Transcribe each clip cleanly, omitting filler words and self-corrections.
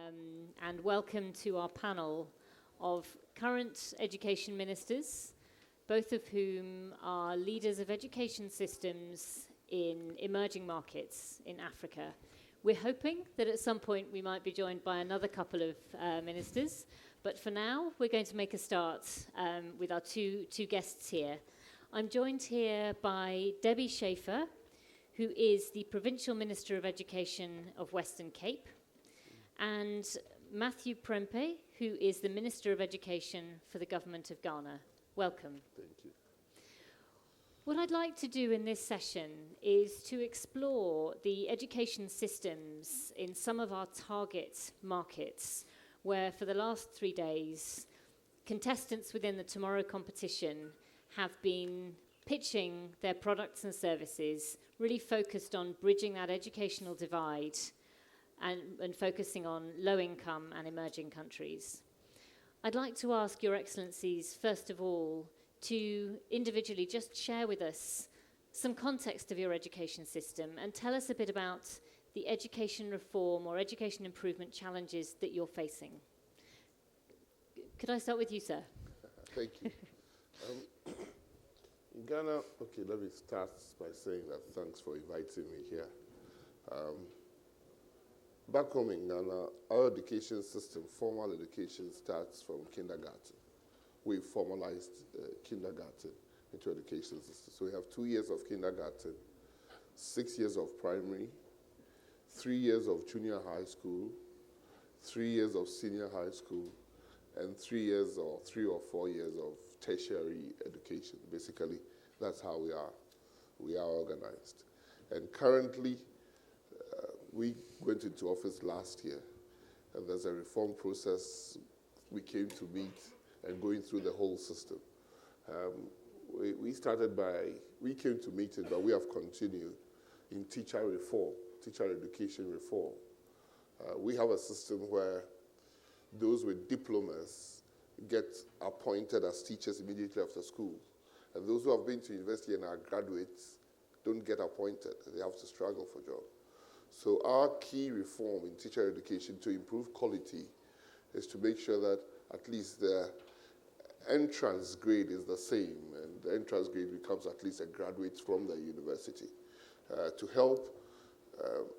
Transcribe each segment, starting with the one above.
and welcome to our panel of current education ministers, both of whom are leaders of education systems in emerging markets in Africa. We're hoping that at some point we might be joined by another couple of ministers, but for now we're going to make a start with our two guests here. I'm joined here by Debbie Schafer, who is the Provincial Minister of Education of Western Cape, and Matthew Prempeh, who is the Minister of Education for the Government of Ghana. Welcome. Thank you. What I'd like to do in this session is to explore the education systems in some of our target markets, where for the last 3 days, contestants within the Tomorrow competition have been pitching their products and services, really focused on bridging that educational divide and focusing on low-income and emerging countries. I'd like to ask Your Excellencies, first of all, to individually just share with us some context of your education system and tell us a bit about the education reform or education improvement challenges that you're facing. Could I start with you, sir? Thank you. In Ghana, okay, let me start by saying that thanks for inviting me here. Back home in Ghana, our education system, formal education, starts from kindergarten. We formalized kindergarten into education system. So we have 2 years of kindergarten, 6 years of primary, 3 years of junior high school, 3 years of senior high school, and 3 or 4 years of tertiary education. Basically, that's how we are organized. And currently, we went into office last year, and there's a reform process. We came to meet and going through the whole system. We came to meet it, but we have continued in teacher reform, teacher education reform. We have a system where those with diplomas get appointed as teachers immediately after school. And those who have been to university and are graduates don't get appointed. They have to struggle for jobs. So our key reform in teacher education to improve quality is to make sure that at least the entrance grade is the same, and the entrance grade becomes at least a graduate from the university to help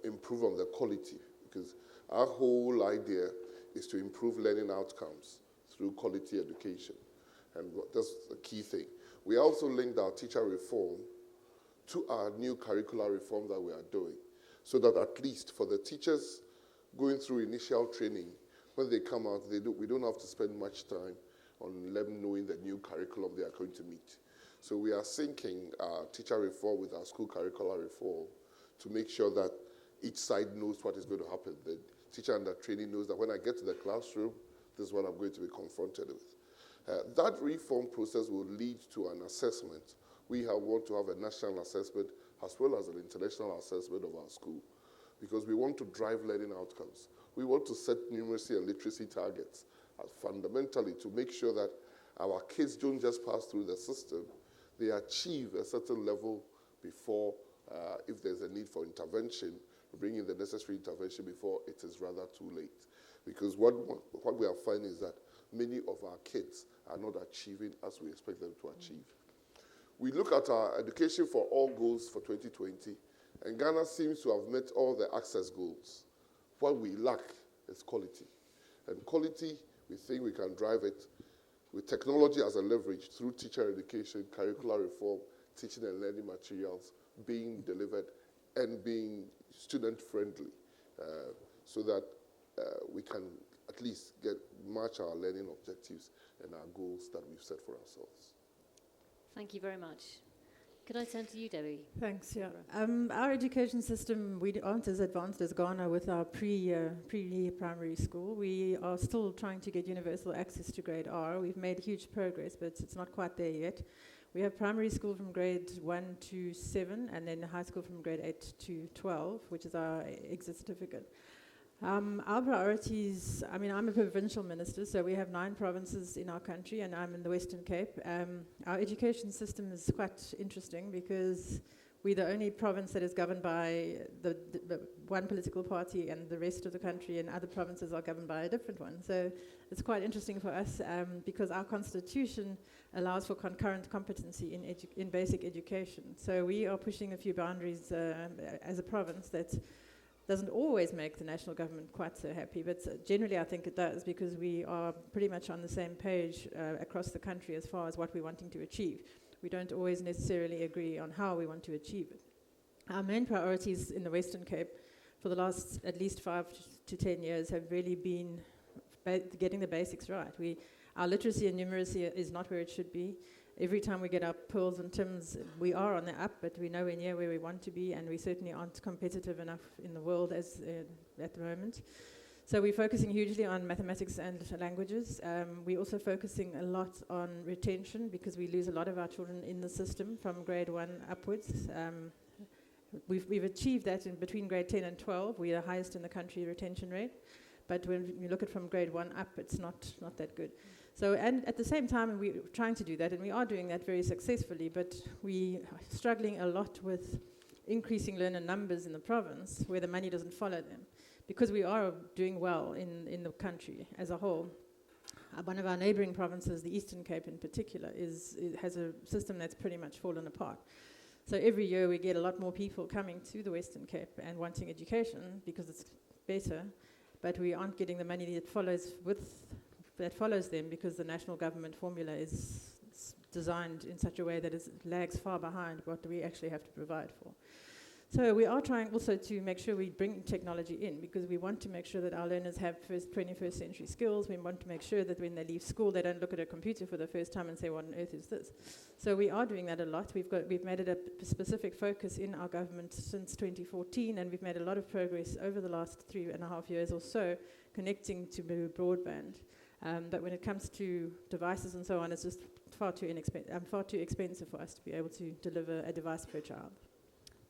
improve on the quality, because our whole idea is to improve learning outcomes through quality education, and that's the key thing. We also linked our teacher reform to our new curricular reform that we are doing, so that at least for the teachers going through initial training, when they come out, we don't have to spend much time on them knowing the new curriculum they are going to meet. So we are syncing our teacher reform with our school curricular reform to make sure that each side knows what is going to happen. The teacher under training knows that when I get to the classroom, this is what I'm going to be confronted with. That reform process will lead to an assessment. We want to have a national assessment as well as an international assessment of our school, because we want to drive learning outcomes. We want to set numeracy and literacy targets fundamentally to make sure that our kids don't just pass through the system, they achieve a certain level before, if there's a need for intervention, bring in the necessary intervention before it is rather too late. Because what we are finding is that many of our kids are not achieving as we expect them to achieve. We look at our education for all goals for 2020, and Ghana seems to have met all the access goals. What we lack is quality. And quality, we think we can drive it with technology as a leverage through teacher education, curricular reform, teaching and learning materials being delivered and being student-friendly, so that we can at least match our learning objectives and our goals that we've set for ourselves. Thank you very much. Could I turn to you, Debbie? Thanks, yeah. Our education system, we aren't as advanced as Ghana with our pre-primary school. We are still trying to get universal access to grade R. We've made huge progress, but it's not quite there yet. We have primary school from grade 1 to 7, and then high school from grade 8 to 12, which is our exit certificate. Our priorities, I'm a provincial minister, so we have 9 provinces in our country, and I'm in the Western Cape. Our education system is quite interesting because we're the only province that is governed by the one political party, and the rest of the country and other provinces are governed by a different one. So it's quite interesting for us because our constitution allows for concurrent competency in basic education. So we are pushing a few boundaries as a province that doesn't always make the national government quite so happy, but generally I think it does, because we are pretty much on the same page across the country as far as what we're wanting to achieve. We don't always necessarily agree on how we want to achieve it. Our main priorities in the Western Cape for the last at least 5 to 10 years have really been getting the basics right. Our literacy and numeracy is not where it should be. Every time we get our pearls and TIMS, we are on the up, but we're nowhere near where we want to be, and we certainly aren't competitive enough in the world as at the moment. So we're focusing hugely on mathematics and languages. We're also focusing a lot on retention, because we lose a lot of our children in the system from grade 1 upwards. We've achieved that in between grade 10 and 12. We're the highest in the country retention rate. But when you look at from grade 1 up, it's not that good. So, and at the same time, we're trying to do that, and we are doing that very successfully, but we are struggling a lot with increasing learner numbers in the province where the money doesn't follow them, because we are doing well in the country as a whole. One of our neighboring provinces, the Eastern Cape in particular, has a system that's pretty much fallen apart. So every year we get a lot more people coming to the Western Cape and wanting education because it's better, but we aren't getting the money that follows them, because the national government formula is designed in such a way that it lags far behind what we actually have to provide for. So we are trying also to make sure we bring technology in, because we want to make sure that our learners have 21st century skills. We want to make sure that when they leave school, they don't look at a computer for the first time and say, what on earth is this? So we are doing that a lot. We've made it a specific focus in our government since 2014, and we've made a lot of progress over the last 3.5 years or so, connecting to broadband. But when it comes to devices and so on, it's just far too expensive for us to be able to deliver a device per child.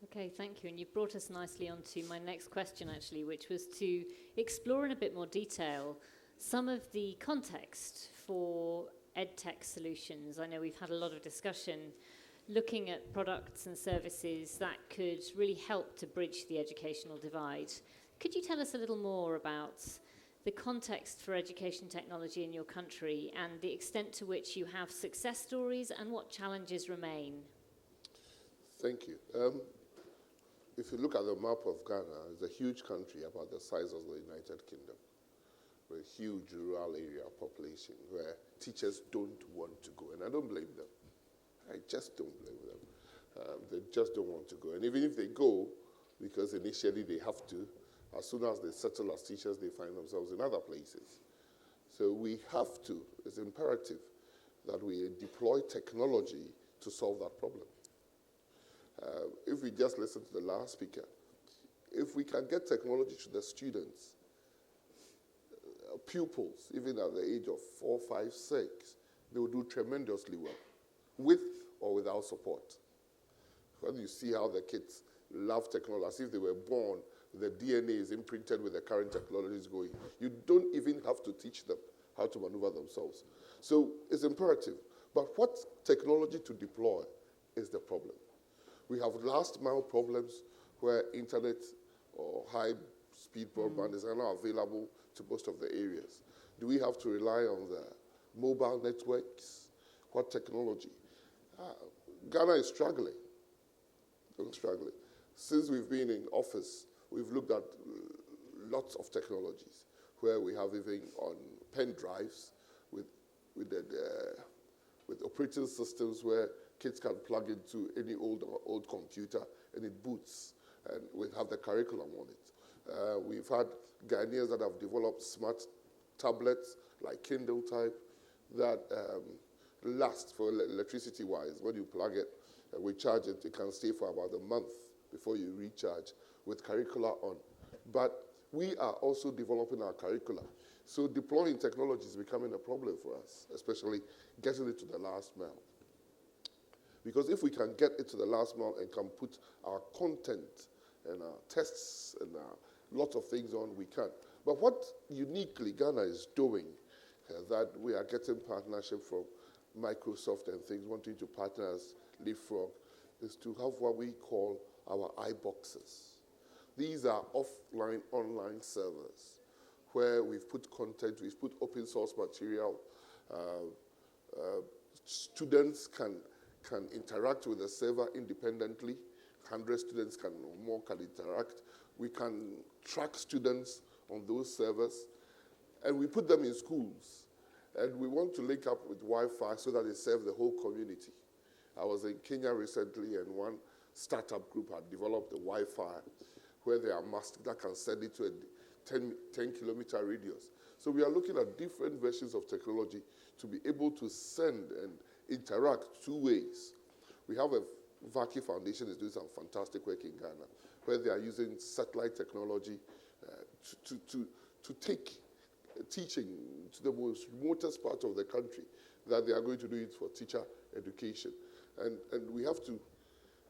Okay, thank you. And you've brought us nicely on to my next question, actually, which was to explore in a bit more detail some of the context for EdTech solutions. I know we've had a lot of discussion looking at products and services that could really help to bridge the educational divide. Could you tell us a little more about the context for education technology in your country and the extent to which you have success stories and what challenges remain? Thank you. If you look at the map of Ghana, it's a huge country about the size of the United Kingdom, with a huge rural area population where teachers don't want to go, and I don't blame them. I just don't blame them. They just don't want to go, and even if they go, because initially they have to, as soon as they settle as teachers, they find themselves in other places. So we have to, it's imperative that we deploy technology to solve that problem. If we just listen to the last speaker, if we can get technology to the students, pupils, even at the age of 4, 5, 6, they will do tremendously well, with or without support. When you see how the kids love technology, as if they were born, the DNA is imprinted with the current technologies going. You don't even have to teach them how to maneuver themselves. So it's imperative. But what technology to deploy is the problem. We have last mile problems where internet or high-speed broadband is not available to most of the areas. Do we have to rely on the mobile networks? What technology? Ghana is struggling. Since we've been in office, we've looked at lots of technologies where we have even on pen drives with operating systems where kids can plug into any old computer and it boots, and we have the curriculum on it. We've had Ghanaians that have developed smart tablets like Kindle type that last for electricity-wise. When you plug it and we charge it, it can stay for about a month before you recharge with curricula on. But we are also developing our curricula. So deploying technology is becoming a problem for us, especially getting it to the last mile. Because if we can get it to the last mile and can put our content and our tests and lots of things on, we can. But what uniquely Ghana is doing, that we are getting partnership from Microsoft and things, wanting to partner as Leapfrog, is to have what we call our iBoxes. These are offline, online servers where we've put content, we've put open source material. Students can interact with the server independently. 100 students or more can interact. We can track students on those servers, and we put them in schools. And we want to link up with Wi-Fi so that they serve the whole community. I was in Kenya recently, and one startup group had developed a Wi-Fi where there are masts that can send it to a 10-kilometer radius. So we are looking at different versions of technology to be able to send and interact two ways. We have a Vaki Foundation is doing some fantastic work in Ghana, where they are using satellite technology to take teaching to the most remotest part of the country, that they are going to do it for teacher education. And we have to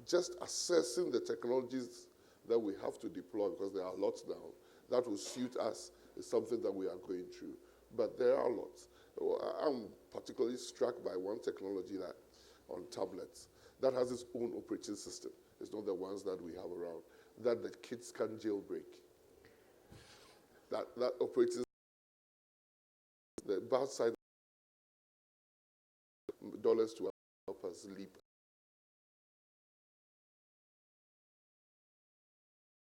just assessing the technologies that we have to deploy, because there are lots now that will suit us, is something that we are going through. But there are lots. I'm particularly struck by one technology that on tablets that has its own operating system. It's not the ones that we have around, that the kids can jailbreak. That operating the bad side dollars to help us leap.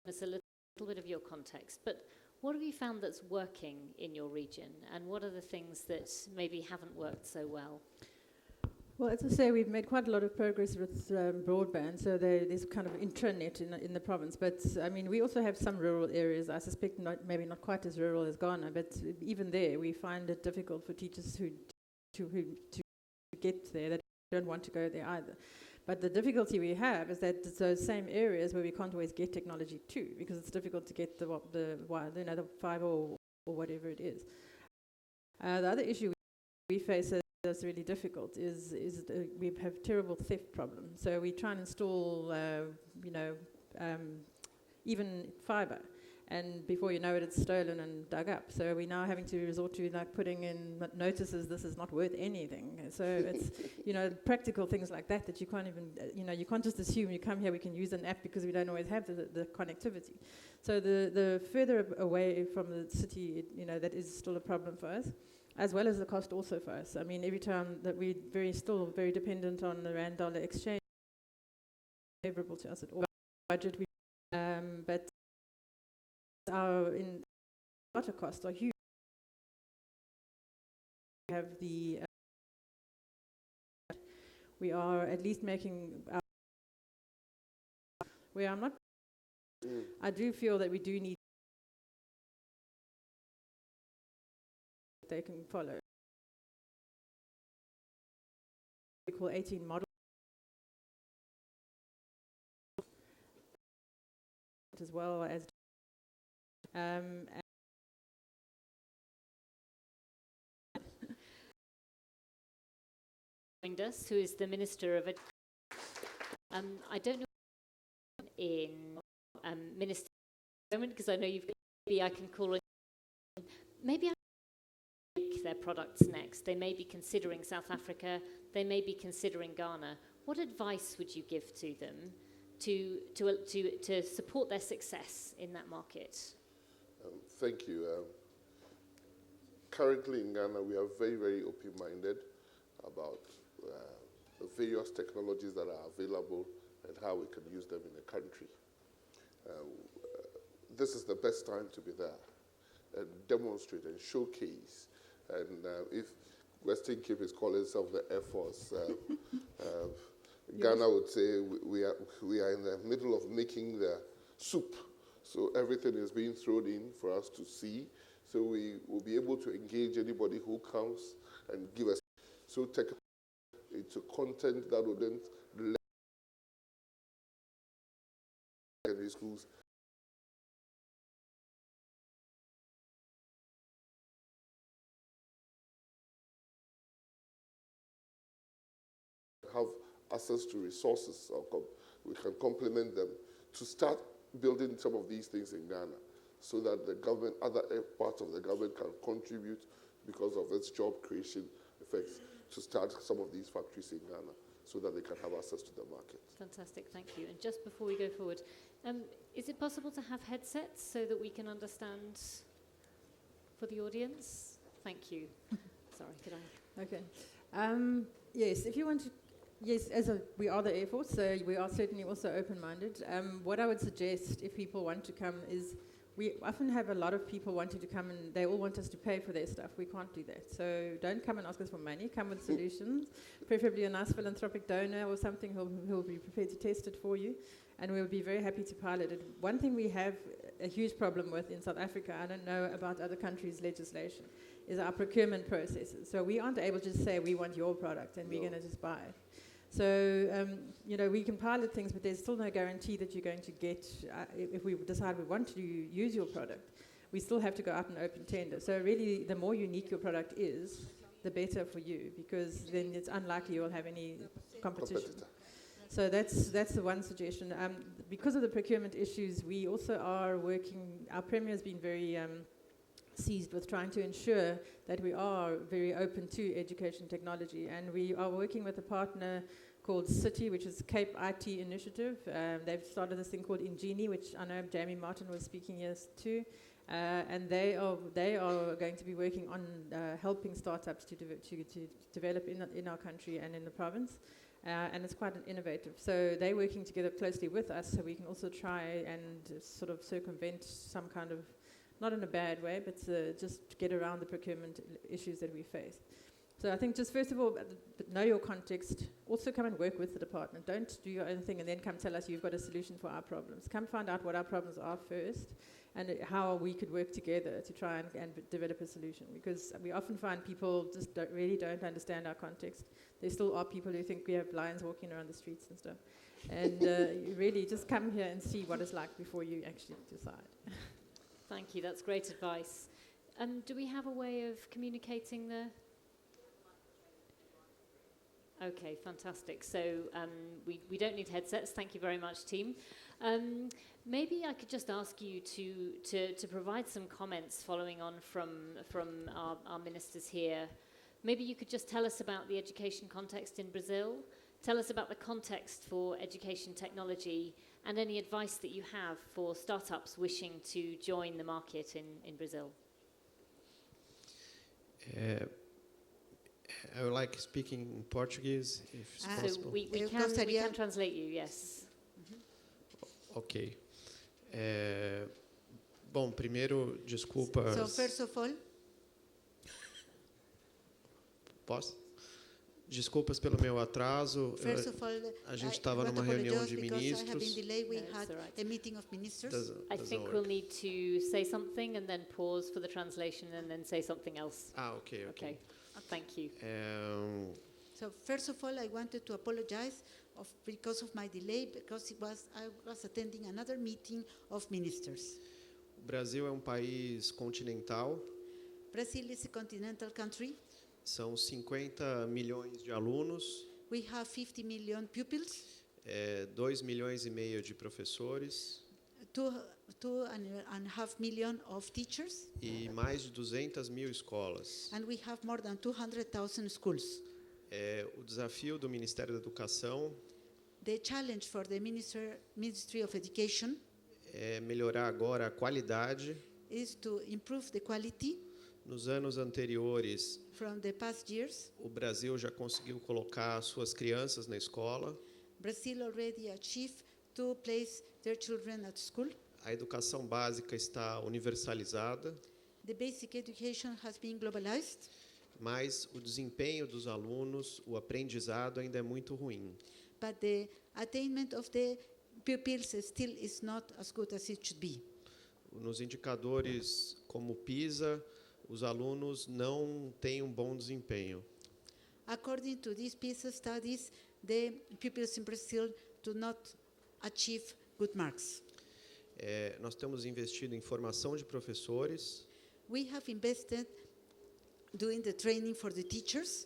It's a little bit of your context, but what have you found that's working in your region, and what are the things that maybe haven't worked so well? Well, as I say, we've made quite a lot of progress with broadband, so there's kind of intranet in the province. But, I mean, we also have some rural areas, I suspect maybe not quite as rural as Ghana, but even there we find it difficult for teachers who get there, that don't want to go there either. But the difficulty we have is that it's those same areas where we can't always get technology to, because it's difficult to get the fiber or whatever it is. The other issue we face that's really difficult is we have terrible theft problems. So we try and install, even fiber, and before you know it, it's stolen and dug up. So we're now having to resort to putting in notices, this is not worth anything. So it's, practical things like that you can't even, you can't just assume you come here, we can use an app, because we don't always have the connectivity. So the further away from the city, that is still a problem for us, as well as the cost also for us. I mean, every time that we're still very dependent on the rand-dollar exchange, favorable to us at all. Budget, but our data costs are huge. We have we are at least making where I'm not. I do feel that we do need they can follow. We call 18 model as well as joined us, who is the Minister of I don't know in Minister because I know you've maybe I can call it maybe their products next. They may be considering South Africa, they may be considering Ghana. What advice would you give to them to support their success in that market? Thank you. Currently in Ghana, we are very, very open-minded about the various technologies that are available and how we can use them in the country. This is the best time to be there and demonstrate and showcase. And if Western Cape is calling itself the Air Force, Ghana would say we are in the middle of making the soup. So everything is being thrown in for us to see. So we will be able to engage anybody who comes and give us. So take into content that would then let secondary schools have access to resources, or we can complement them to start building some of these things in Ghana, so that the government, other parts of the government can contribute because of its job creation effects to start some of these factories in Ghana. so that they can have access to the market. Fantastic, thank you. And just before we go forward, is it possible to have headsets so that we can understand for the audience? Thank you. Sorry, could I? Okay. Yes, if you want to, yes, we are the Air Force, so we are certainly also open-minded. What I would suggest if people want to come is, we often have a lot of people wanting to come and they all want us to pay for their stuff. We can't do that. So don't come and ask us for money. Come with solutions, preferably a nice philanthropic donor or something who'll be prepared to test it for you. And we'll be very happy to pilot it. One thing we have a huge problem with in South Africa, I don't know about other countries' legislation, is our procurement processes. So we aren't able to just say, we want your product and we're going to just buy it. So, we can pilot things, but there's still no guarantee that you're going to get, if we decide we want to use your product, we still have to go out and open tender. So really, the more unique your product is, the better for you, because then it's unlikely you'll have any competition. So that's the one suggestion. Because of the procurement issues, we also are working, our Premier has been very seized with trying to ensure that we are very open to education technology. And we are working with a partner called City, which is Cape IT Initiative. They've started this thing called Ingenie, which I know Jamie Martin was speaking yes to. And they are going to be working on helping startups to develop in our country and in the province. And it's quite innovative. So they're working together closely with us, so we can also try and sort of circumvent some kind of, not in a bad way, but just get around the procurement issues that we face. So I think just first of all, know your context. Also come and work with the department. Don't do your own thing and then come tell us you've got a solution for our problems. Come find out what our problems are first and how we could work together to try and develop a solution. Because we often find people just really don't understand our context. There still are people who think we have lions walking around the streets and stuff. And you really just come here and see what it's like before you actually decide. Thank you, that's great advice. Do we have a way of communicating the... Okay, fantastic. So we don't need headsets. Thank you very much, team. Maybe I could just ask you to provide some comments following on from our ministers here. Maybe you could just tell us about the education context in Brazil, tell us about the context for education technology, and any advice that you have for startups wishing to join the market in Brazil. I would like speaking in Portuguese, if it's possible. So we can translate you, yes. Ok. Bom, primeiro, desculpas... So first of all... Posso? Desculpas pelo meu atraso. First of all, a gente estava numa reunião de ministros. I have been delayed. We had a meeting of ministers. I think we'll need to say something and then pause for the translation and then say something else. Okay. Thank you. So first of all, I wanted to apologize because of my delay, because I was attending another meeting of ministers. O Brasil é um país continental. Brazil is a continental country. São 50 milhões de alunos. We have 50 million pupils. 2 milhões e meio de professores. 2.5 million of teachers. E mais de 200 mil escolas. And we have more than 200,000 schools. O desafio do Ministério da Educação The challenge for the Ministry of Education é melhorar agora a qualidade. Is to improve the quality. Nos anos anteriores, from the past years, o Brasil já conseguiu colocar suas crianças na escola. Brazil already achieved to place their children at school. A educação básica está universalizada. The basic education has been globalized. Mas o desempenho dos alunos, o aprendizado ainda é muito ruim. But the attainment of the pupils still is not as good as it should be. Nos indicadores como PISA, os alunos não têm bom desempenho. According to these PISA studies, the pupils in Brazil do not achieve good marks. Nós temos investido em formação de professores. We have invested doing the training for the teachers.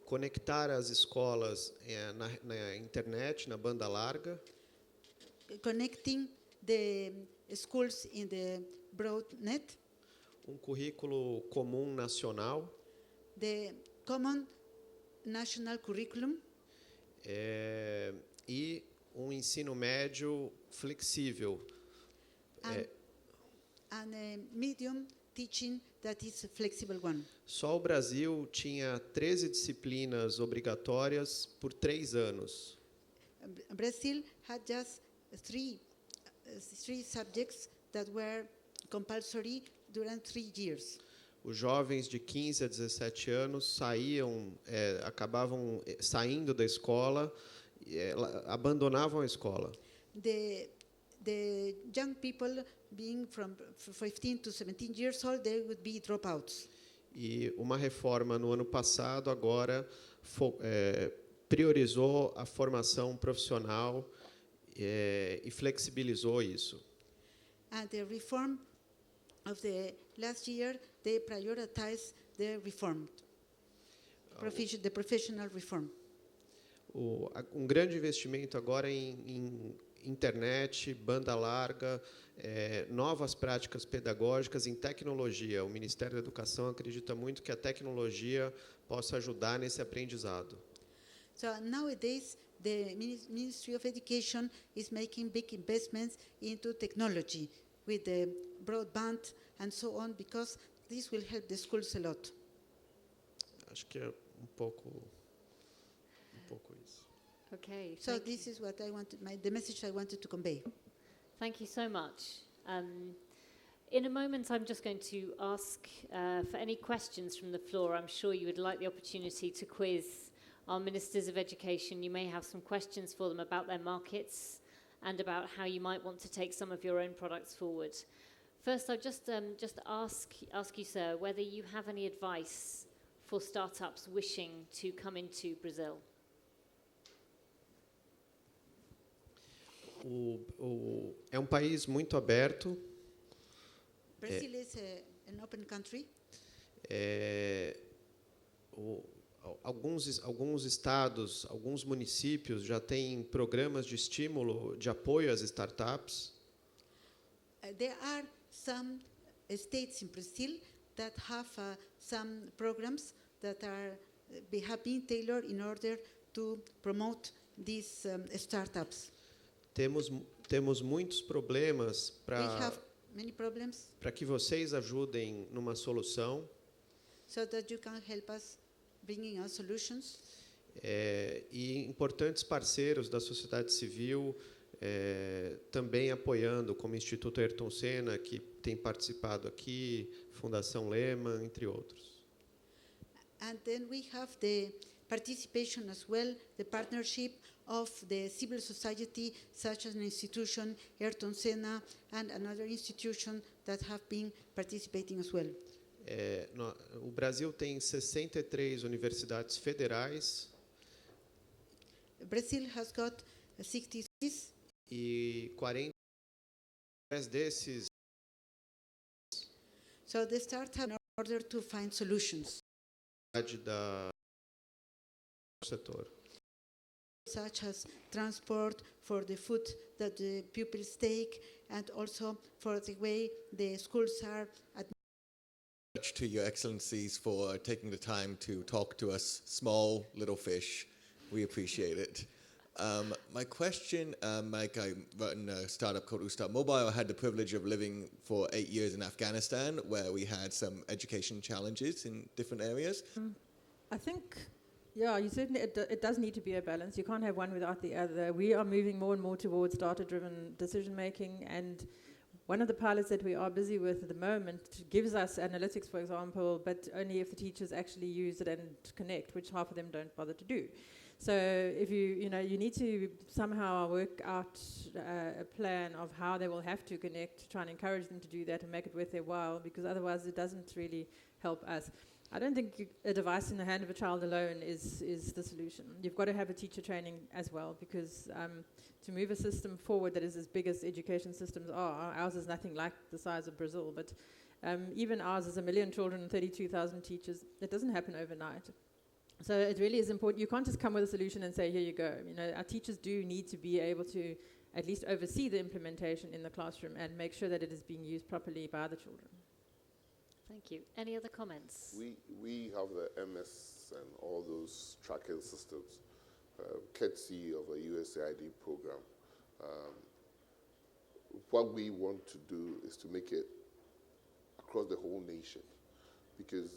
Conectar as escolas na internet, na banda larga. Connecting the schools in the broad net. Currículo comum nacional. The common national curriculum. e um ensino médio flexível. And a medium teaching that is a flexible one. Só o Brasil tinha 13 disciplinas obrigatórias por 3 anos. Brazil had just three subjects that were compulsory during 3 years. Os jovens de 15 a 17 anos acabavam saindo da escola, abandonavam a escola. The young people being from 15 to 17 years old, they would be dropouts. E uma reforma no ano passado agora priorizou a formação profissional e flexibilizou isso. And the reform of the last year, they prioritized the reform, the professional reform. Um grande investimento agora em internet, banda larga, novas práticas pedagógicas, em tecnologia. O Ministério da Educação acredita muito que a tecnologia possa ajudar nesse aprendizado. So nowadays, the Ministry of Education is making big investments into technology with the broadband and so on, because this will help the schools a lot. Acho que é um pouco isso. Okay. So this is what I wanted, the message I wanted to convey. Thank you so much. In a moment, I'm just going to ask for any questions from the floor. I'm sure you would like the opportunity to quiz our Ministers of Education. You may have some questions for them about their markets and about how you might want to take some of your own products forward. First, I'll just ask you, sir, whether you have any advice for startups wishing to come into Brazil. É um país muito aberto. Brazil is an open country. Alguns estados, alguns municípios já têm programas de estímulo, de apoio às startups. There are some states in Brazil that have some programs that have been tailored in order to promote these startups. Temos muitos problemas para que vocês ajudem numa solução. So that you can help us bringing us solutions. E importantes parceiros da sociedade civil também apoiando, como o Instituto Ayrton Senna, que tem participado aqui, Fundação Lehman, entre outros. And then we have the participation as well, the partnership of the civil society, such as an institution, Ayrton Senna, and another institution that have been participating as well. O Brasil tem 63 universidades federais. Brazil has got 63. E 40 desses. So they start in order to find solutions. Da setor. Such as transport, for the food that the pupils take, and also for the way the schools are. To Your Excellencies for taking the time to talk to us, small little fish. We appreciate it. My question, Mike, I run a startup called Ustad Mobile. I had the privilege of living for 8 years in Afghanistan, where we had some education challenges in different areas. I think, you certainly, it does need to be a balance. You can't have one without the other. We are moving more and more towards data-driven decision-making, and one of the pilots that we are busy with at the moment gives us analytics, for example, but only if the teachers actually use it and connect, which half of them don't bother to do. So if you need to somehow work out a plan of how they will have to connect, try and encourage them to do that and make it worth their while, because otherwise it doesn't really help us. I don't think a device in the hand of a child alone is the solution. You've got to have a teacher training as well, because to move a system forward that is as big as education systems are, ours is nothing like the size of Brazil, but even ours is 1 million children and 32,000 teachers. It doesn't happen overnight. So it really is important. You can't just come with a solution and say, here you go. Our teachers do need to be able to at least oversee the implementation in the classroom and make sure that it is being used properly by the children. Thank you. Any other comments? We have the MS and all those tracking systems. courtesy of a USAID program. What we want to do is to make it across the whole nation, because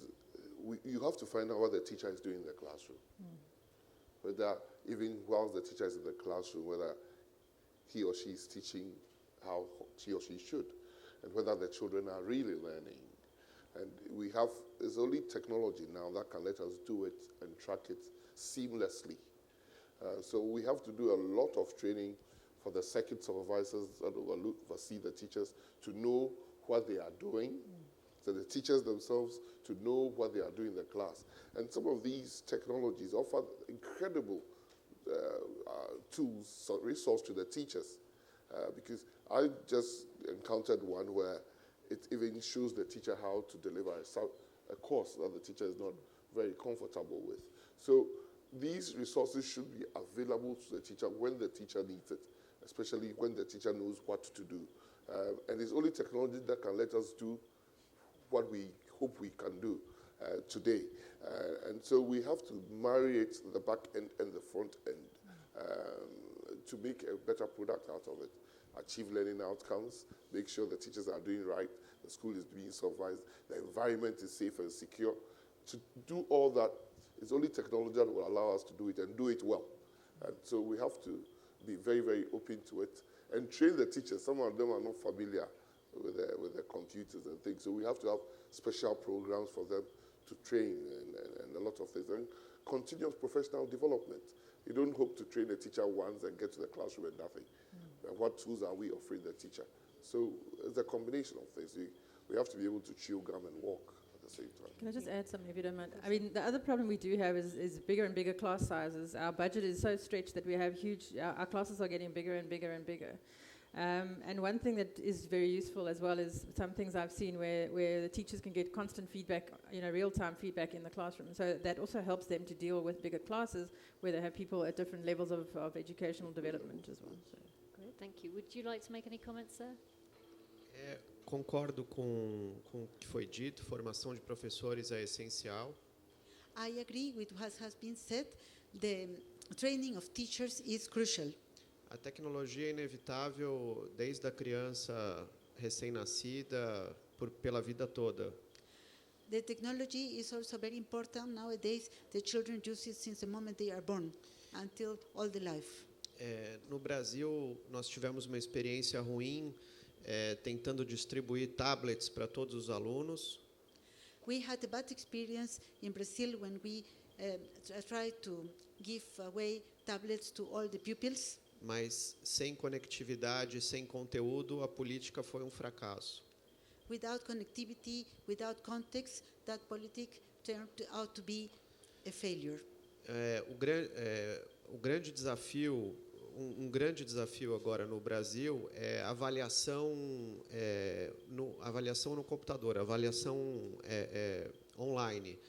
you have to find out what the teacher is doing in the classroom. Whether, even whilst the teacher is in the classroom, whether he or she is teaching how he or she should, and whether the children are really learning. And it's only technology now that can let us do it and track it seamlessly. So we have to do a lot of training for the circuit supervisors that oversee the teachers to know what they are doing, so the teachers themselves to know what they are doing in the class. And some of these technologies offer incredible tools, resource to the teachers, because I just encountered one where it even shows the teacher how to deliver a course that the teacher is not very comfortable with. So these resources should be available to the teacher when the teacher needs it, especially when the teacher knows what to do. And it's only technology that can let us do what we hope we can do today. And so we have to marry it, the back end and the front end, to make a better product out of it. Achieve learning outcomes, make sure the teachers are doing right, the school is being supervised, the environment is safe and secure. To do all that, it's only technology that will allow us to do it and do it well. And so we have to be very, very open to it and train the teachers. Some of them are not familiar with the computers and things, so we have to have special programs for them to train and a lot of things. And continuous professional development. You don't hope to train a teacher once and get to the classroom and nothing. What tools are we offering the teacher? So it's a combination of things. We have to be able to chew gum and walk at the same time. Can I just add something, if you don't mind? I mean, the other problem we do have is bigger and bigger class sizes. Our budget is so stretched that we have our classes are getting bigger and bigger and bigger. And one thing that is very useful as well is some things I've seen where the teachers can get constant feedback, real-time feedback in the classroom. So that also helps them to deal with bigger classes where they have people at different levels of educational development as well. So. Great, thank you. Would you like to make any comments, sir? Concordo com o que foi dito, formação de professores é essencial. I agree with what has been said. The training of teachers is crucial. A tecnologia é inevitável desde a criança recém-nascida pela vida toda. The technology is also very important nowadays. The children use it since the moment they are born until all the life. No Brasil, nós tivemos uma experiência ruim tentando distribuir tablets para todos os alunos. We had a bad experience in Brazil when we tried to give away tablets to all the pupils. Mas sem conectividade, sem conteúdo, a política foi um fracasso. Without connectivity, without context, that politic turned out to be a failure. O grande desafio, um grande desafio agora no Brasil é avaliação no computador, avaliação online,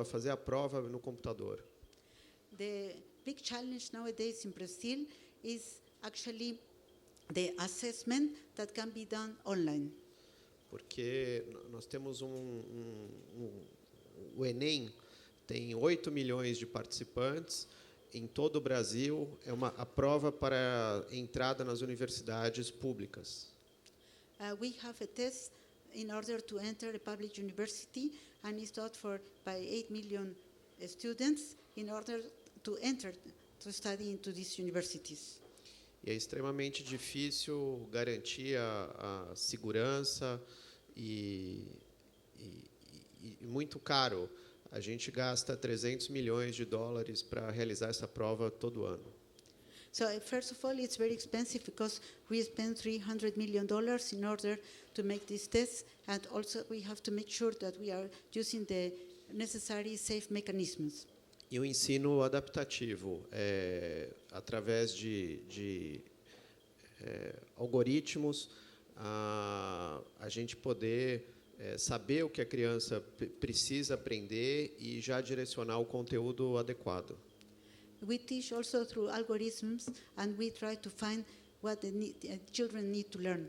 fazer a prova no computador. The big challenge nowadays in Brazil is actually the assessment that can be done online. Porque nós temos o Enem tem 8 milhões de participantes em todo o Brasil, a prova para entrada nas universidades públicas. We have a test in order to enter a public university, and it's taught by 8 million students in order to enter to study into these universities. E é extremamente difícil garantir a segurança e muito caro. A gente gasta 300 milhões de dólares para realizar essa prova todo ano. So first of all, it's very expensive because we spend $300 million in order to make this test, and also we have to make sure that we are using the necessary safe mechanisms. E o ensino adaptativo, através de algoritmos, a gente poder saber o que a criança precisa aprender e já direcionar o conteúdo adequado. We teach also through algorithms, and we try to find what the children need to learn.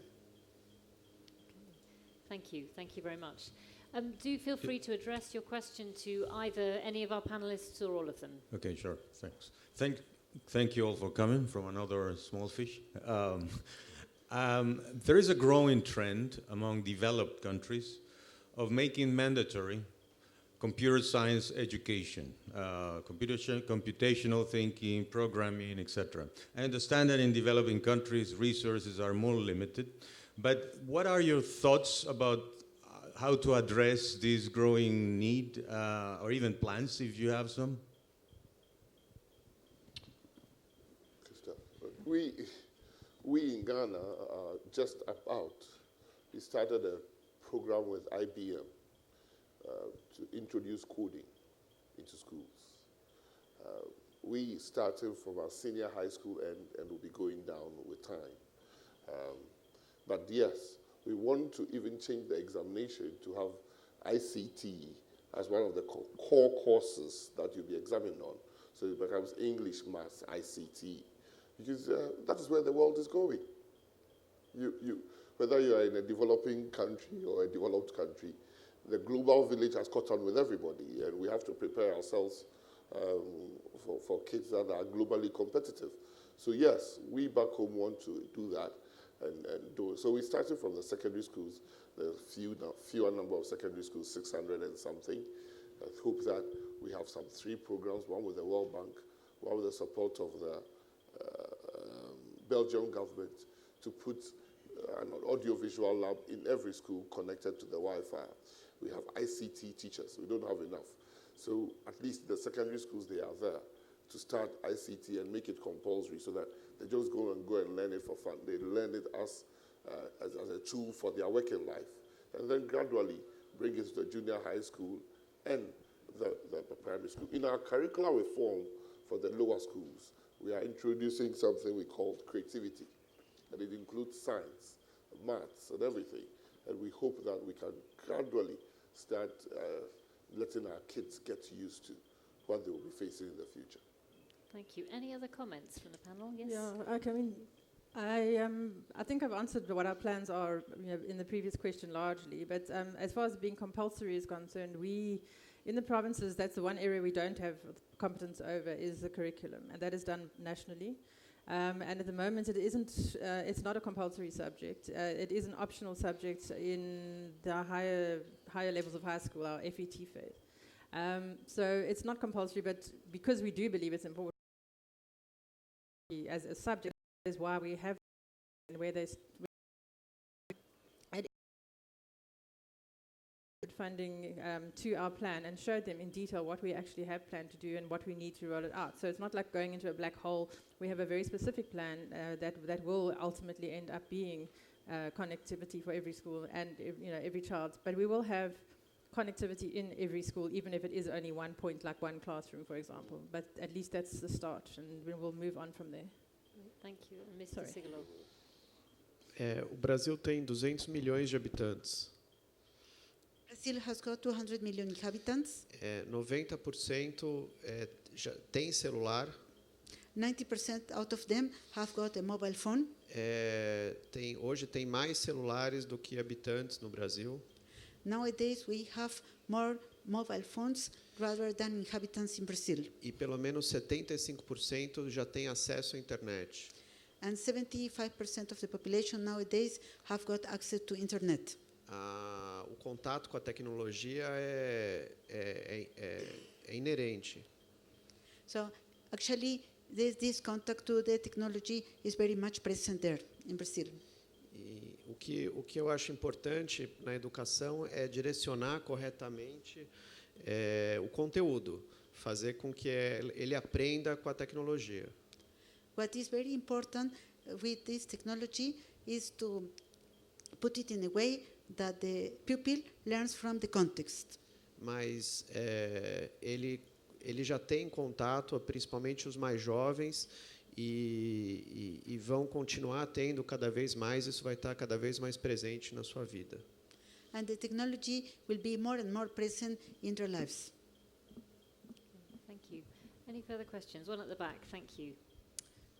Thank you very much. Do feel free to address your question to either any of our panelists or all of them. Okay, sure. Thanks. Thank you all for coming from another small fish. There is a growing trend among developed countries of making mandatory computer science education, computational thinking, programming, etc. I understand that in developing countries, resources are more limited, but what are your thoughts about how to address this growing need, or even plans if you have some? We in Ghana are just about. We started a program with IBM to introduce coding into schools. We started from our senior high school and will be going down with time. But yes, we want to even change the examination to have ICT as one of the core courses that you'll be examined on. So it becomes English, Maths, ICT. Because that is where the world is going. Whether you are in a developing country or a developed country, the global village has caught on with everybody, and we have to prepare ourselves for kids that are globally competitive. So yes, we back home want to do that and do it. So we started from the secondary schools, the fewer number of secondary schools, 600 and something. I hope that we have some 3 programs, one with the World Bank, one with the support of the Belgian government, to put an audiovisual lab in every school connected to the Wi-Fi. We have ICT teachers. We don't have enough. So at least the secondary schools, they are there to start ICT and make it compulsory so that they just go and learn it for fun. They learn it as a tool for their working life. And then gradually bring it to the junior high school and the primary school. In our curricular reform for the lower schools, we are introducing something we call creativity. And it includes science, maths, and everything. And we hope that we can gradually start letting our kids get used to what they will be facing in the future. Thank you. Any other comments from the panel? Yes? Yeah, okay, I think I've answered what our plans are in the previous question largely, but as far as being compulsory is concerned, in the provinces, that's the one area we don't have competence over, is the curriculum, and that is done nationally. And at the moment, it's not a compulsory subject. It is an optional subject in the higher levels of high school, our FET phase. So it's not compulsory, but because we do believe it's important as a subject, is why we have where there's funding to our plan and showed them in detail what we actually have planned to do and what we need to roll it out. So it's not like going into a black hole. We have a very specific plan that will ultimately end up being connectivity for every school and every child. But we will have connectivity in every school, even if it is only one point, like one classroom, for example. But at least that's the start, and we'll move on from there. Thank you. Mr. Sigollo. O Brasil tem 200 milhões de habitantes. Brazil has got 200 million inhabitants. 90% já tem celular. 90% out of them have got a mobile phone. Hoje tem mais celulares do que habitantes no Brasil. Nowadays we have more mobile phones rather than inhabitants in Brazil. E pelo menos 75% já tem acesso à internet. And 75% of the population nowadays have got access to internet. O contato com a tecnologia é inerente. So actually, this contact to the technology is very much present there in Brazil. E o que eu acho importante na educação é direcionar corretamente o conteúdo, fazer com que ele aprenda com a tecnologia. What is very important with this technology is to put it in a way that the pupil learns from the context. Mas ele já tem contato, principalmente os mais jovens, e vão continuar tendo cada vez mais, isso vai estar cada vez mais presente na sua vida. And the technology will be more and more present in their lives. Thank you. Any further questions? One at the back. Thank you.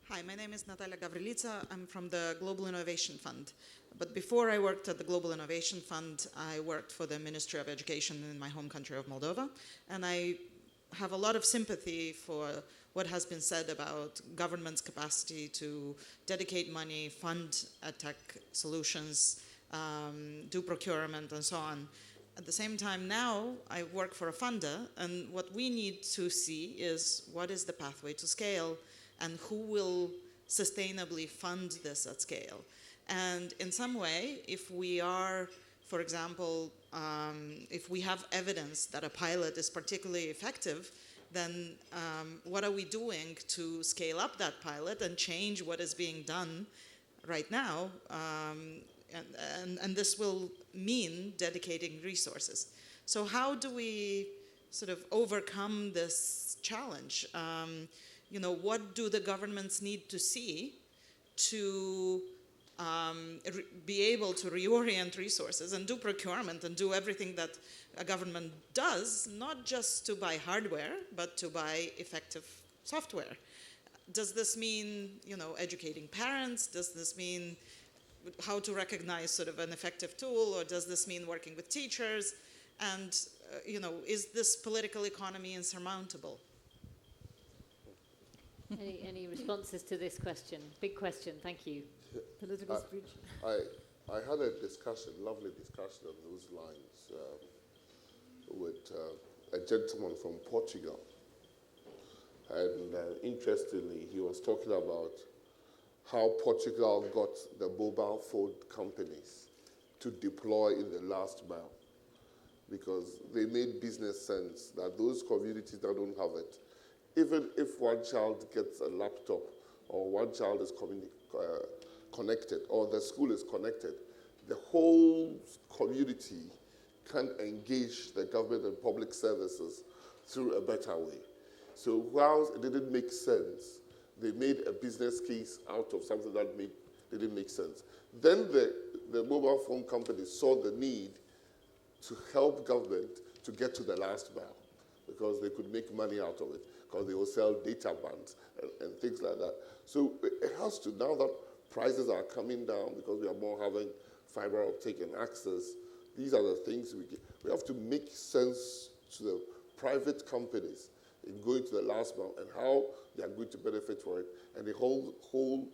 Hi, my name is Natalia Gavrilica. I'm from the Global Innovation Fund. But before I worked at the Global Innovation Fund, I worked for the Ministry of Education in my home country of Moldova. And I have a lot of sympathy for what has been said about government's capacity to dedicate money, fund tech solutions, do procurement, and so on. At the same time, now I work for a funder, and what we need to see is what is the pathway to scale and who will sustainably fund this at scale. And in some way, if we are, for example, if we have evidence that a pilot is particularly effective, then what are we doing to scale up that pilot and change what is being done right now? And this will mean dedicating resources. So how do we sort of overcome this challenge? What do the governments need to see to be able to reorient resources and do procurement and do everything that a government does, not just to buy hardware, but to buy effective software? Does this mean, educating parents? Does this mean how to recognize sort of an effective tool, or does this mean working with teachers? And, is this political economy insurmountable? Any responses to this question? Big question, thank you. Political speech. I had a discussion, lovely discussion on those lines with a gentleman from Portugal. And interestingly, he was talking about how Portugal got the mobile phone companies to deploy in the last mile, because they made business sense that those communities that don't have it, even if one child gets a laptop or one child is connected or the school is connected, the whole community can engage the government and public services through a better way. So whilst it didn't make sense, they made a business case out of something that didn't make sense. Then the mobile phone companies saw the need to help government to get to the last mile, because they could make money out of it, because they will sell data bands and things like that. So it has to, now that prices are coming down because we are more having fiber optic and access, these are the things we have to make sense to the private companies in going to the last mile and how they are going to benefit for it. And the whole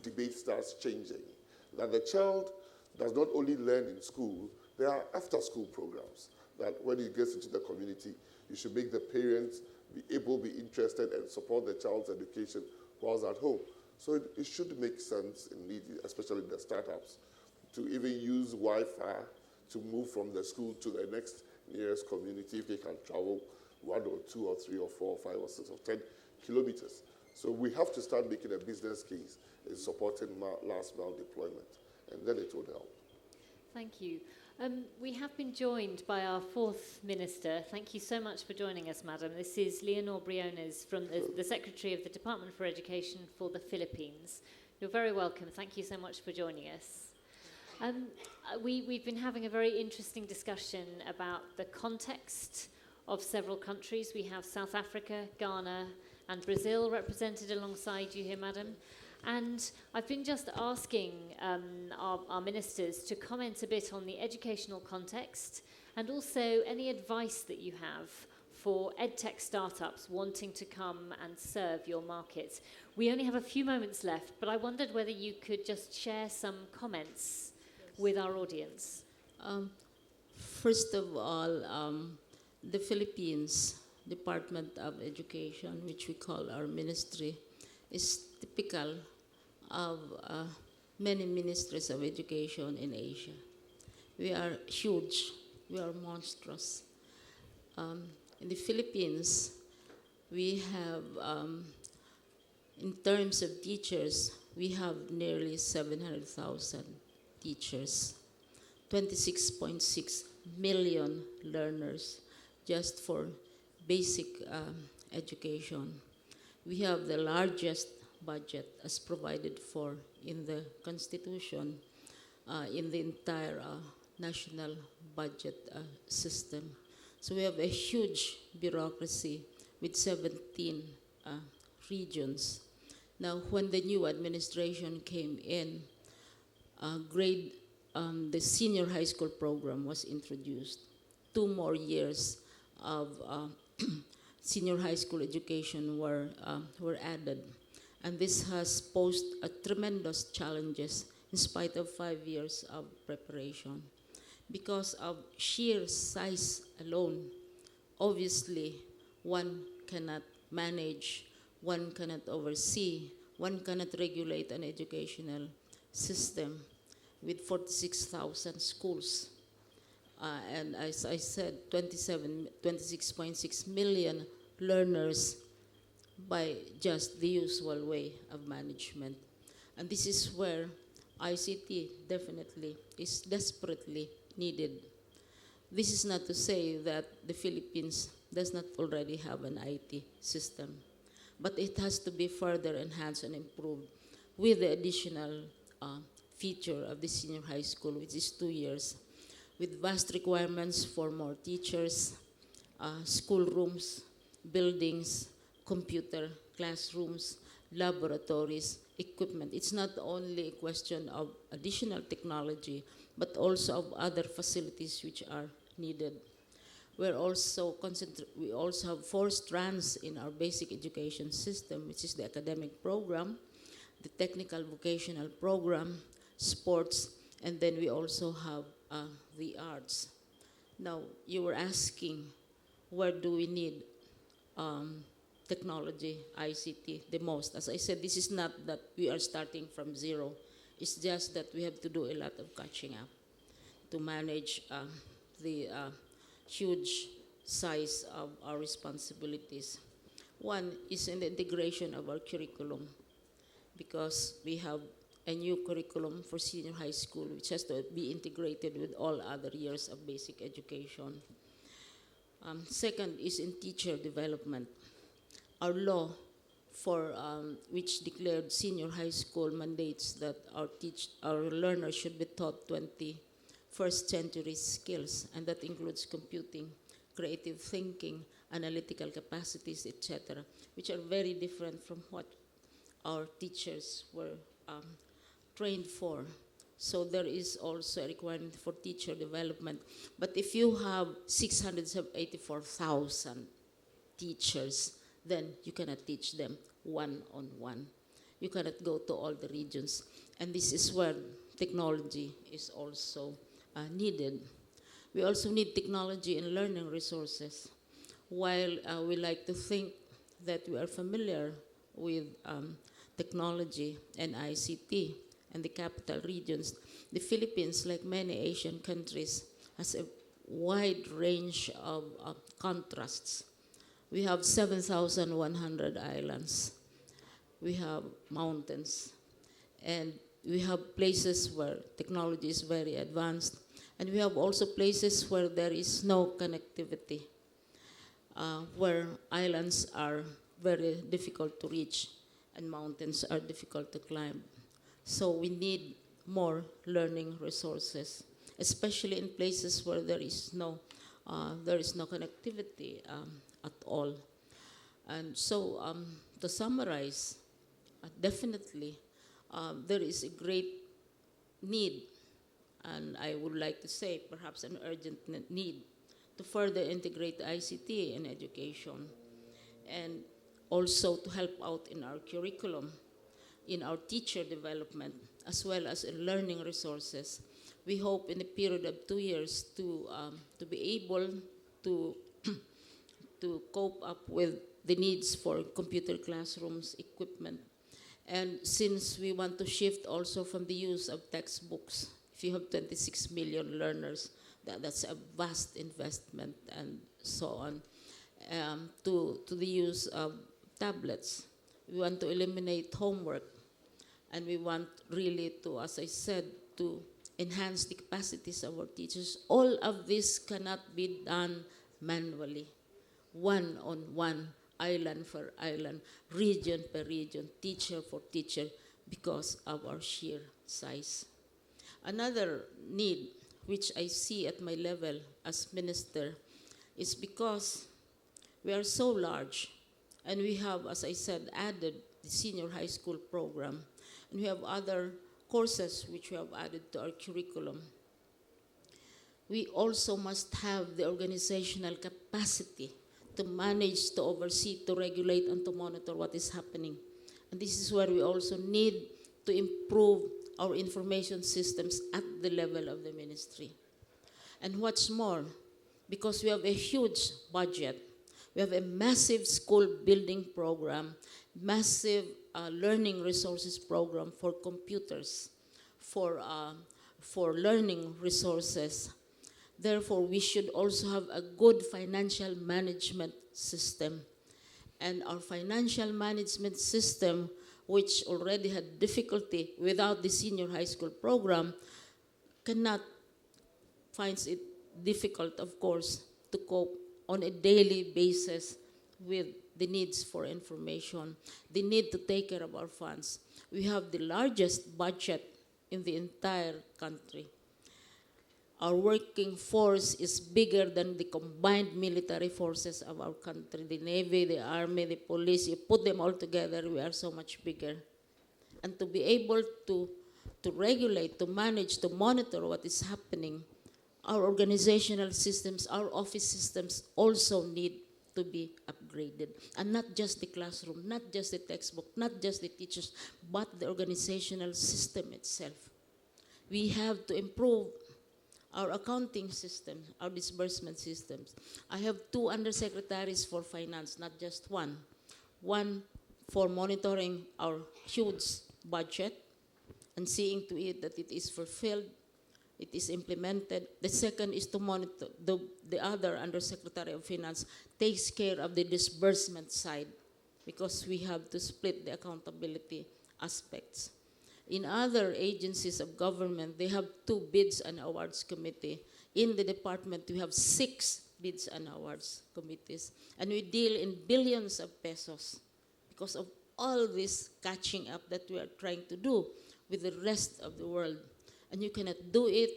debate starts changing. That the child does not only learn in school, there are after-school programs that when he gets into the community, you should make the parents be interested and support the child's education whilst at home. So it should make sense, especially in the startups, to even use Wi-Fi to move from the school to the next nearest community if they can travel 1 or 2 or 3 or 4 or 5 or 6 or 10 kilometers. So we have to start making a business case in supporting last mile deployment, and then it would help. Thank you. We have been joined by our fourth minister. Thank you so much for joining us, madam. This is Leonor Briones, from the Secretary of the Department for Education for the Philippines. You're very welcome. Thank you so much for joining us. We've been having a very interesting discussion about the context of several countries. We have South Africa, Ghana, and Brazil represented alongside you here, madam. And I've been just asking our ministers to comment a bit on the educational context and also any advice that you have for edtech startups wanting to come and serve your markets. We only have a few moments left, but I wondered whether you could just share some comments with our audience. First of all, the Philippines Department of Education, which we call our ministry, is typical of many ministries of education in Asia. We are huge, we are monstrous. In the Philippines, we have, in terms of teachers, we have nearly 700,000 teachers, 26.6 million learners just for basic education. We have the largest budget as provided for in the Constitution in the entire national budget system. So we have a huge bureaucracy with 17 regions. Now, when the new administration came in, the senior high school program was introduced. 2 more years of senior high school education were added. And this has posed a tremendous challenges in spite of 5 years of preparation. Because of sheer size alone, obviously, one cannot manage, one cannot oversee, one cannot regulate an educational system with 46,000 schools. And as I said, 26.6 million learners by just the usual way of management. And this is where ICT definitely is desperately needed. This is not to say that the Philippines does not already have an IT system, but it has to be further enhanced and improved with the additional feature of the senior high school, which is 2 years, with vast requirements for more teachers, school rooms, buildings, computer classrooms, laboratories, equipment. It's not only a question of additional technology, but also of other facilities which are needed. We also have 4 strands in our basic education system, which is the academic program, the technical vocational program, sports, and then we also have the arts. Now, you were asking, where do we need technology, ICT, the most? As I said, this is not that we are starting from zero. It's just that we have to do a lot of catching up to manage the huge size of our responsibilities. One is in the integration of our curriculum, because we have a new curriculum for senior high school, which has to be integrated with all other years of basic education. Second is in teacher development. Our law for which declared senior high school mandates that our learners should be taught 21st century skills, and that includes computing, creative thinking, analytical capacities, etc., which are very different from what our teachers were trained for. So there is also a requirement for teacher development. But if you have 684,000 teachers, then you cannot teach them one-on-one. You cannot go to all the regions. And this is where technology is also needed. We also need technology and learning resources. While we like to think that we are familiar with technology and ICT and the capital regions, the Philippines, like many Asian countries, has a wide range of contrasts. We have 7,100 islands. We have mountains. And we have places where technology is very advanced. And we have also places where there is no connectivity, where islands are very difficult to reach and mountains are difficult to climb. So we need more learning resources, especially in places where there is no connectivity at all. And so to summarize, definitely there is a great need, and I would like to say perhaps an urgent need, to further integrate ICT in education, and also to help out in our curriculum, in our teacher development, as well as in learning resources. We hope in a period of 2 years to be able to cope up with the needs for computer classrooms, equipment. And since we want to shift also from the use of textbooks, if you have 26 million learners, that's a vast investment and so on, to the use of tablets. We want to eliminate homework, and we want really to, as I said, to enhance the capacities of our teachers. All of this cannot be done manually, one-on-one, island for island, region per region, teacher for teacher, because of our sheer size. Another need, which I see at my level as minister, is because we are so large, and we have, as I said, added the the senior high school program. And we have other courses which we have added to our curriculum. We also must have the organizational capacity to manage, to oversee, to regulate, and to monitor what is happening. And this is where we also need to improve our information systems at the level of the ministry. And what's more, because we have a huge budget, we have a massive school building program, massive learning resources program for computers, for learning resources. Therefore, we should also have a good financial management system. And our financial management system, which already had difficulty without the senior high school program, finds it difficult, of course, to cope on a daily basis with the needs for information, the need to take care of our funds. We have the largest budget in the entire country. Our working force is bigger than the combined military forces of our country. The Navy, the Army, the police, you put them all together, we are so much bigger. And to be able to regulate, to manage, to monitor what is happening, our organizational systems, our office systems also need to be upgraded. And not just the classroom, not just the textbook, not just the teachers, but the organizational system itself. We have to improve our accounting system, our disbursement systems. I have 2 undersecretaries for finance, not just one. One for monitoring our huge budget and seeing to it that it is fulfilled, it is implemented. The second is to monitor, the other undersecretary of finance takes care of the disbursement side, because we have to split the accountability aspects. In other agencies of government, they have 2 bids and awards committee. In the department, we have 6 bids and awards committees. And we deal in billions of pesos because of all this catching up that we are trying to do with the rest of the world. And you cannot do it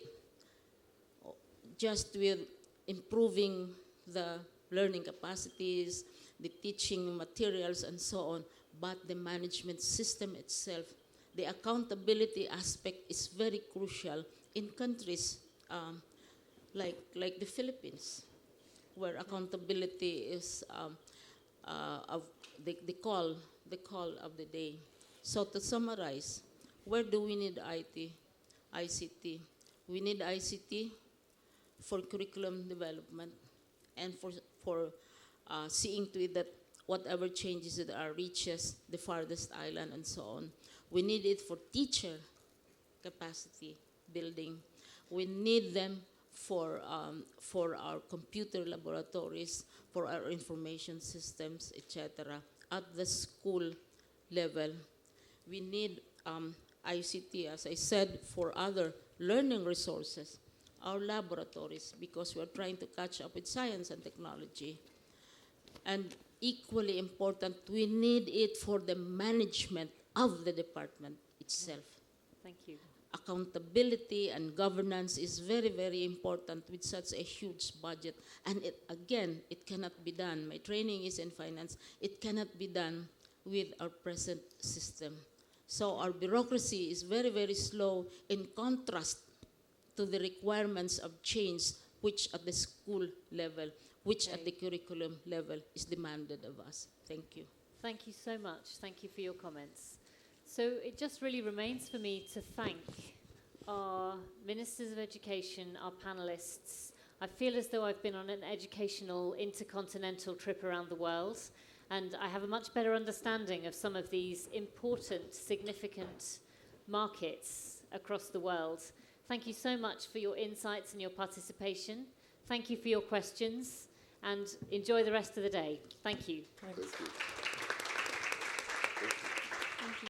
just with improving the learning capacities, the teaching materials, and so on, but the management system itself. The accountability aspect is very crucial in countries like the Philippines, where accountability is of the call of the day. So to summarize, where do we need ICT? We need ICT for curriculum development and for seeing to it that whatever changes that are reaches the farthest island and so on. We need it for teacher capacity building. We need them for our computer laboratories, for our information systems, etc. At the school level, we need ICT, as I said, for other learning resources, our laboratories, because we're trying to catch up with science and technology. And equally important, we need it for the management of the department itself. Thank you. Accountability and governance is very, very important with such a huge budget. And it cannot be done. My training is in finance. It cannot be done with our present system. So our bureaucracy is very, very slow in contrast to the requirements of change, which at the school level, which at the curriculum level is demanded of us. Thank you. Thank you so much. Thank you for your comments. So it just really remains for me to thank our Ministers of Education, our panelists. I feel as though I've been on an educational intercontinental trip around the world, and I have a much better understanding of some of these important, significant markets across the world. Thank you so much for your insights and your participation. Thank you for your questions, and enjoy the rest of the day. Thank you. Thank you.